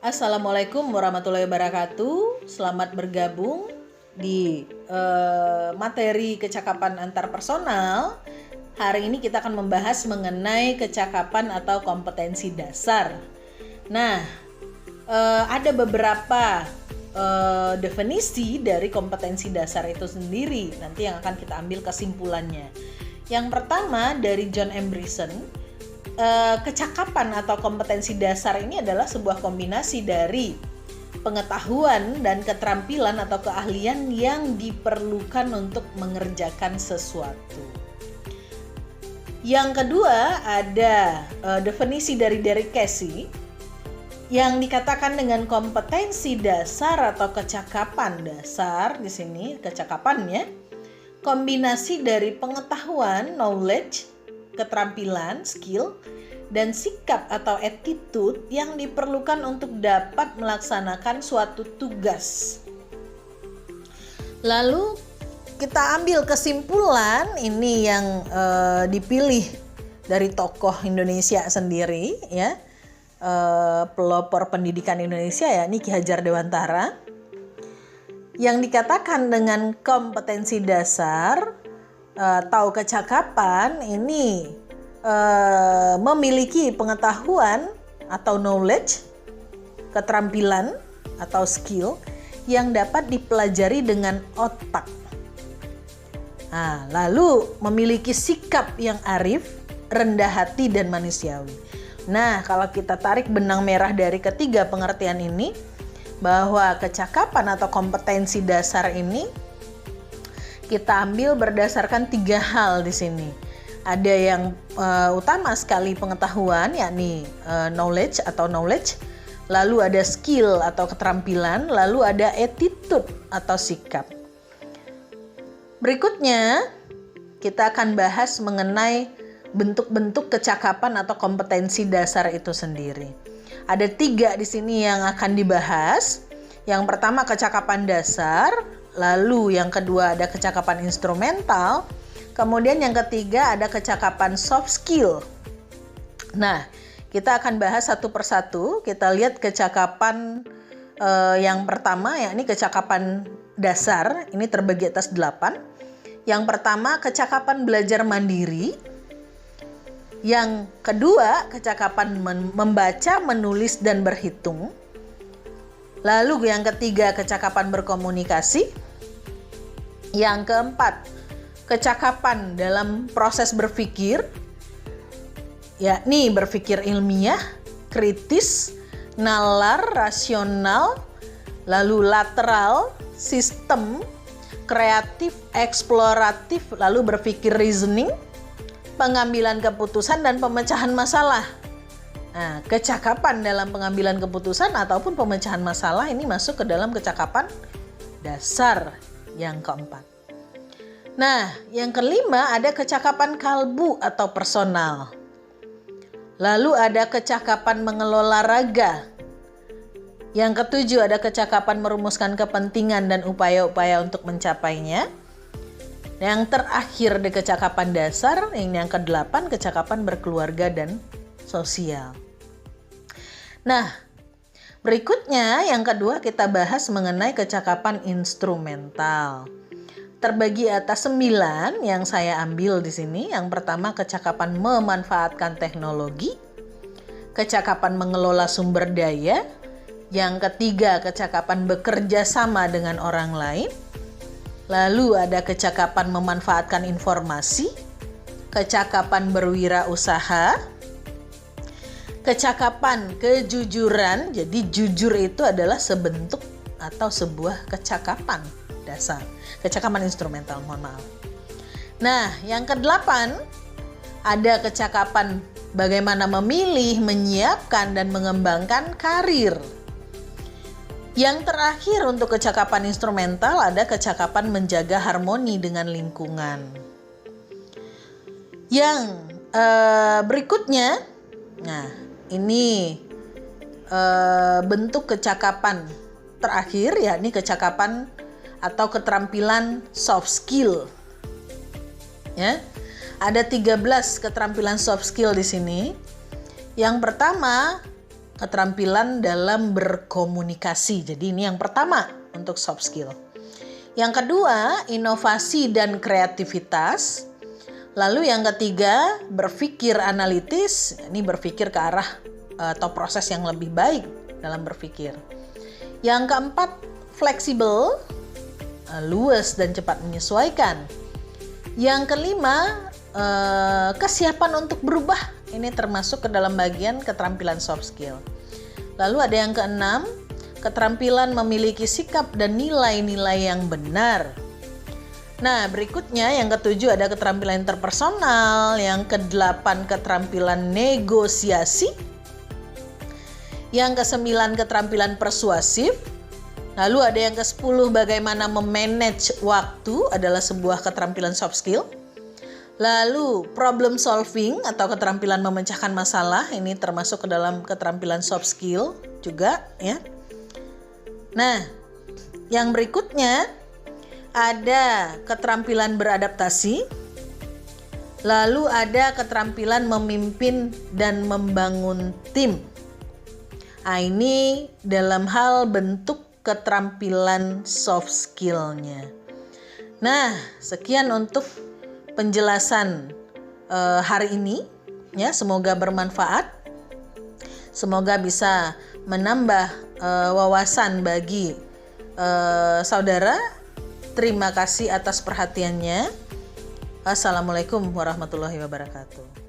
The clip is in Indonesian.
Assalamualaikum warahmatullahi wabarakatuh. Selamat bergabung di materi kecakapan antarpersonal. Hari ini kita akan membahas mengenai kecakapan atau kompetensi dasar. Nah, ada beberapa definisi dari kompetensi dasar itu sendiri. Nanti yang akan kita ambil kesimpulannya. Yang pertama dari John Emerson. Kecakapan atau kompetensi dasar ini adalah sebuah kombinasi dari pengetahuan dan keterampilan atau keahlian yang diperlukan untuk mengerjakan sesuatu. Yang kedua ada definisi dari Derek Casey yang dikatakan dengan kompetensi dasar atau kecakapan dasar. Di sini kecakapannya kombinasi dari pengetahuan, knowledge, keterampilan, skill, dan sikap atau attitude yang diperlukan untuk dapat melaksanakan suatu tugas. Lalu kita ambil kesimpulan ini yang dipilih dari tokoh Indonesia sendiri, ya, pelopor pendidikan Indonesia, ya, ini Ki Hajar Dewantara, yang dikatakan dengan kompetensi dasar atau kecakapan ini memiliki pengetahuan atau knowledge, keterampilan atau skill yang dapat dipelajari dengan otak. Nah, lalu memiliki sikap yang arif, rendah hati dan manusiawi. Nah, kalau kita tarik benang merah dari ketiga pengertian ini, bahwa kecakapan atau kompetensi dasar ini kita ambil berdasarkan tiga hal di sini. Ada yang utama sekali pengetahuan, yakni knowledge, lalu ada skill atau keterampilan, lalu ada attitude atau sikap. Berikutnya kita akan bahas mengenai bentuk-bentuk kecakapan atau kompetensi dasar itu sendiri. Ada tiga di sini yang akan dibahas. Yang pertama kecakapan dasar, lalu yang kedua ada kecakapan instrumental, kemudian yang ketiga ada kecakapan soft skill. Nah, kita akan bahas satu persatu. Kita lihat kecakapan yang pertama, yakni kecakapan dasar. Ini terbagi atas 8. Yang pertama kecakapan belajar mandiri. Yang kedua kecakapan membaca, menulis dan berhitung. Lalu yang ketiga kecakapan berkomunikasi. Yang keempat kecakapan dalam proses berpikir, yakni berpikir ilmiah, kritis, nalar, rasional, lalu lateral, sistem, kreatif, eksploratif, lalu berpikir reasoning, pengambilan keputusan dan pemecahan masalah. Nah, kecakapan dalam pengambilan keputusan ataupun pemecahan masalah ini masuk ke dalam kecakapan dasar yang keempat. Nah, yang kelima ada kecakapan kalbu atau personal. Lalu ada kecakapan mengelola raga. Yang ketujuh ada kecakapan merumuskan kepentingan dan upaya-upaya untuk mencapainya. Yang terakhir ada kecakapan dasar, yang kedelapan kecakapan berkeluarga dan sosial. Nah, berikutnya yang kedua kita bahas mengenai kecakapan instrumental. Terbagi atas 9 yang saya ambil di sini. Yang pertama kecakapan memanfaatkan teknologi, kecakapan mengelola sumber daya, yang ketiga kecakapan bekerja sama dengan orang lain, lalu ada kecakapan memanfaatkan informasi, kecakapan berwirausaha, kecakapan kejujuran. Jadi jujur itu adalah sebentuk atau sebuah kecakapan dasar. Kecakapan instrumental, mohon maaf. Nah, yang kedelapan ada kecakapan bagaimana memilih, menyiapkan dan mengembangkan karir. Yang terakhir untuk kecakapan instrumental ada kecakapan menjaga harmoni dengan lingkungan. Yang berikutnya, nah ini bentuk kecakapan terakhir, yakni kecakapan atau keterampilan soft skill. Ya. Ada 13 keterampilan soft skill di sini. Yang pertama keterampilan dalam berkomunikasi. Jadi ini yang pertama untuk soft skill. Yang kedua, inovasi dan kreativitas. Lalu yang ketiga, berpikir analitis. Ini berpikir ke arah atau proses yang lebih baik dalam berpikir. Yang keempat, fleksibel, luas dan cepat menyesuaikan. Yang kelima, kesiapan untuk berubah. Ini termasuk ke dalam bagian keterampilan soft skill. Lalu ada yang keenam, keterampilan memiliki sikap dan nilai-nilai yang benar. Nah, berikutnya yang ketujuh ada keterampilan interpersonal, yang kedelapan keterampilan negosiasi, yang kesembilan keterampilan persuasif, lalu ada yang ke-10 bagaimana memanage waktu adalah sebuah keterampilan soft skill. Lalu problem solving atau keterampilan memecahkan masalah, ini termasuk ke dalam keterampilan soft skill juga ya. Nah, yang berikutnya ada keterampilan beradaptasi, lalu ada keterampilan memimpin dan membangun tim. Nah, ini dalam hal bentuk keterampilan soft skill-nya. Nah, sekian untuk penjelasan hari ini ya, semoga bermanfaat. Semoga bisa menambah wawasan bagi saudara. Terima kasih atas perhatiannya. Assalamualaikum warahmatullahi wabarakatuh.